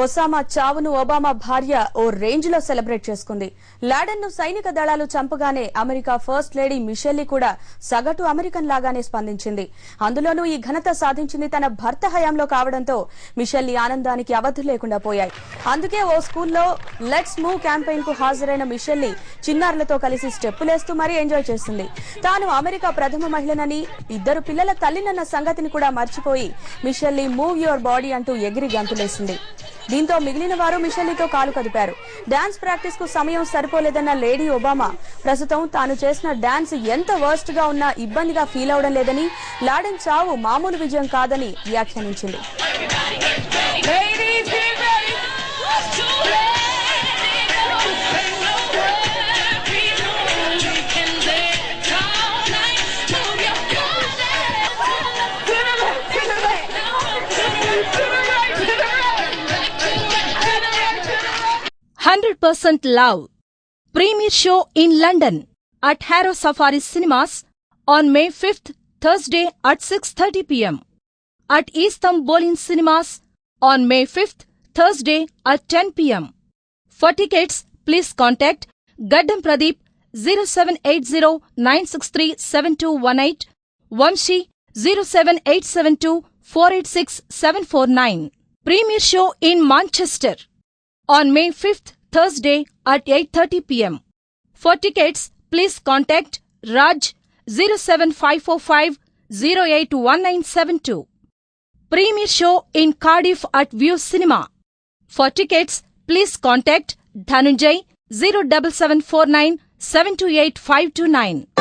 Osama చావును Obama భార్య ఓ range లో సెలబ్రేట్ చేసుకుంది. లాడెన్ ను సైనిక దళాలు చంపగానే అమెరికా ఫస్ట్ లేడీ మిషెల్లీ కూడా సగటు అమెరికన్ లాగానే స్పందించింది. అందులోనూ ఈ ఘనత సాధించింది తన భర్త హయాంలో కావడంతో మిషెల్లీ ఆనందానికి అవధులు లేకుండా పోయాయి. అందుకే ఓ స్కూల్లో లెట్స్ మూవ్ క్యాంపెయిన్ కు హాజరైన మిషెల్లీ చిన్నారులతో కలిసి స్టెప్పులేస్తూ మరీ ఎంజాయ్ చేసింది. తాను అమెరికా ప్రథమ మహిళనని, 2 పిల్లల తల్లినన్న సంగతిని కూడా మర్చిపోయి మిషెల్లీ మూవ్ యువర్ బాడీ అంటూ ఎగిరి గంతులేసింది. దీంతో మిగిలిన వారు మిషెల్లీతో కాలు కదిపారు. డాన్స్ ప్రాక్టీస్ కు సమయం సరిపోలేదన్న లేడీ ఒబామా ప్రస్తుతం తాను చేసిన డాన్స్ ఎంత వర్స్ట్ గా ఉన్నా ఇబ్బందిగా ఫీల్ అవడం లేదని, లాడెన్ చావు మామూలు విజయం కాదని వ్యాఖ్యానించింది. Love premiere show in London at Harrow Safari Cinemas on May 5th, Thursday at 6:30 p.m. At Eastham Bolin Cinemas on May 5th, Thursday at 10 p.m. For tickets, please contact Gaddam Pradeep 07809637218, Vamshi 07872486749. Premiere show in Manchester on May 5th, Thursday at 8:30 p.m. For tickets, please contact Raj 07545 081972. Premiere show in Cardiff at View Cinema. For tickets, please contact Dhanunjay 07749 728529.